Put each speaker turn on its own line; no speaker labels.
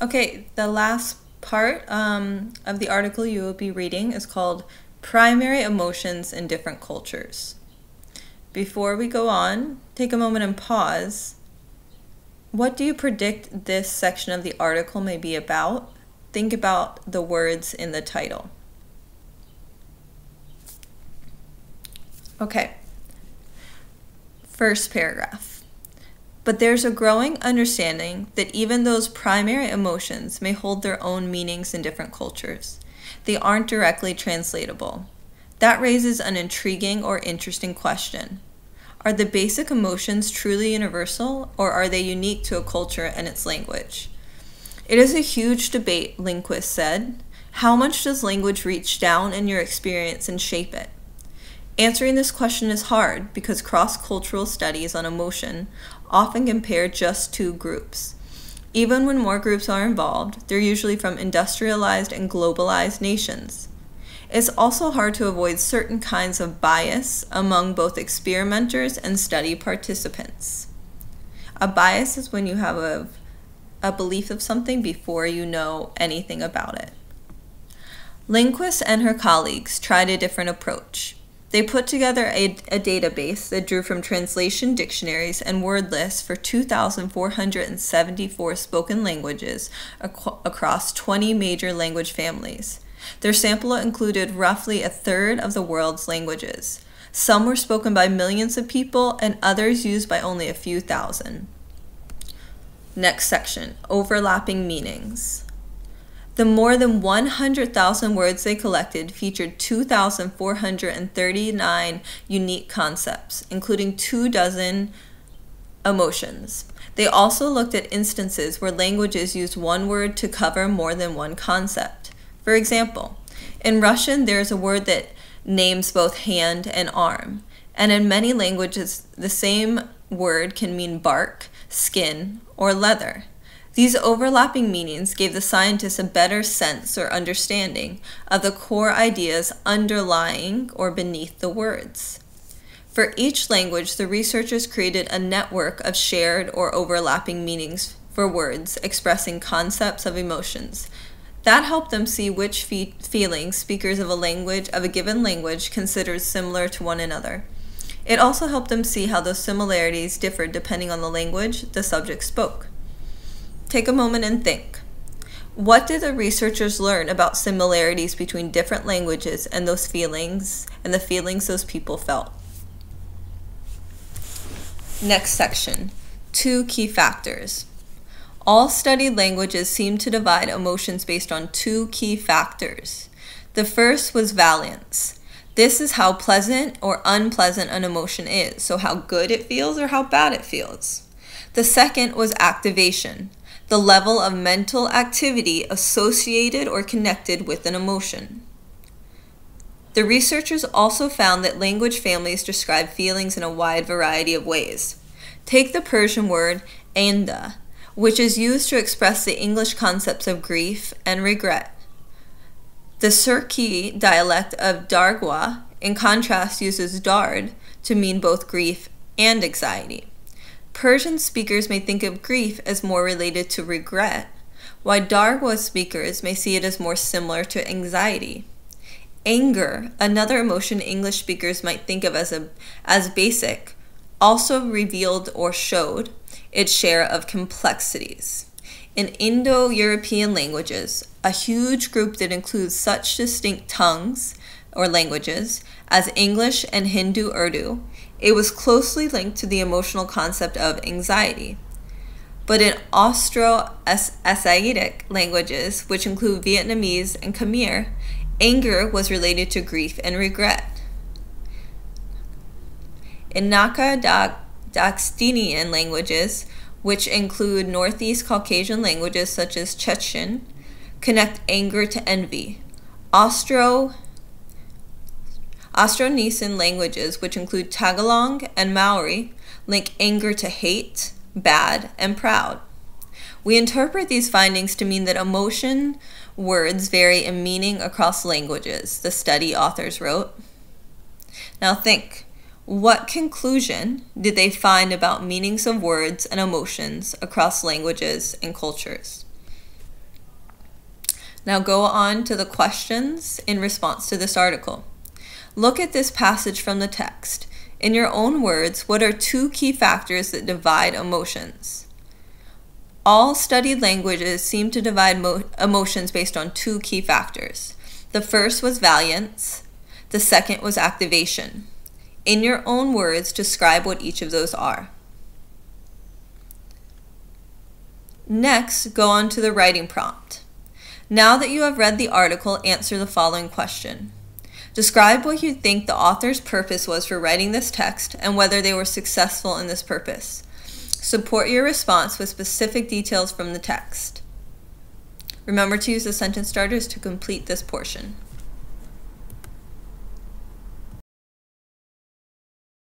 Okay, the last part of the article you will be reading is called Primary Emotions in Different Cultures. Before we go on, take a moment and pause. What do you predict this section of the article may be about? Think about the words in the title. Okay, first paragraph. But there's a growing understanding that even those primary emotions may hold their own meanings in different cultures. They aren't directly translatable. That raises an intriguing or interesting question. Are the basic emotions truly universal, or are they unique to a culture and its language? It is a huge debate, Lindquist said. How much does language reach down in your experience and shape it? Answering this question is hard because cross-cultural studies on emotion often compare just two groups. Even when more groups are involved, they're usually from industrialized and globalized nations. It's also hard to avoid certain kinds of bias among both experimenters and study participants. A bias is when you have a belief of something before you know anything about it. Lindquist and her colleagues tried a different approach. They put together a database that drew from translation dictionaries and word lists for 2,474 spoken languages across 20 major language families. Their sample included roughly a third of the world's languages. Some were spoken by millions of people and others used by only a few thousand. Next section, overlapping meanings. The more than 100,000 words they collected featured 2,439 unique concepts, including 24 emotions. They also looked at instances where languages used one word to cover more than one concept. For example, in Russian there is a word that names both hand and arm, and in many languages the same word can mean bark, skin, or leather. These overlapping meanings gave the scientists a better sense or understanding of the core ideas underlying or beneath the words. For each language, the researchers created a network of shared or overlapping meanings for words expressing concepts of emotions. That helped them see which feelings speakers of a given language considered similar to one another. It also helped them see how those similarities differed depending on the language the subject spoke. Take a moment and think. What did the researchers learn about similarities between different languages and those feelings and the feelings those people felt? Next section, 2 key factors. All studied languages seem to divide emotions based on 2 key factors. The first was valence. This is how pleasant or unpleasant an emotion is, so how good it feels or how bad it feels. The second was activation, the level of mental activity associated or connected with an emotion. The researchers also found that language families describe feelings in a wide variety of ways. Take the Persian word anda, which is used to express the English concepts of grief and regret. The Sirki dialect of Dargwa, in contrast, uses dard to mean both grief and anxiety. Persian speakers may think of grief as more related to regret, while Dargwa speakers may see it as more similar to anxiety. Anger, another emotion English speakers might think of as basic, also revealed or showed its share of complexities. In Indo-European languages, a huge group that includes such distinct tongues or languages as English and Hindu Urdu, it was closely linked to the emotional concept of anxiety. But in Austro-Asiatic languages, which include Vietnamese and Khmer, anger was related to grief and regret. In Naka-Daghestanian languages, which include Northeast Caucasian languages such as Chechen, connect anger to envy. Austronesian languages, which include Tagalog and Maori, link anger to hate, bad, and proud. We interpret these findings to mean that emotion words vary in meaning across languages, the study authors wrote. Now think, what conclusion did they find about meanings of words and emotions across languages and cultures? Now go on to the questions in response to this article. Look at this passage from the text. In your own words, what are two key factors that divide emotions? All studied languages seem to divide emotions based on two key factors. The first was valiance. The second was activation. In your own words, describe what each of those are. Next, go on to the writing prompt. Now that you have read the article, answer the following question. Describe what you think the author's purpose was for writing this text and whether they were successful in this purpose. Support your response with specific details from the text. Remember to use the sentence starters to complete this portion.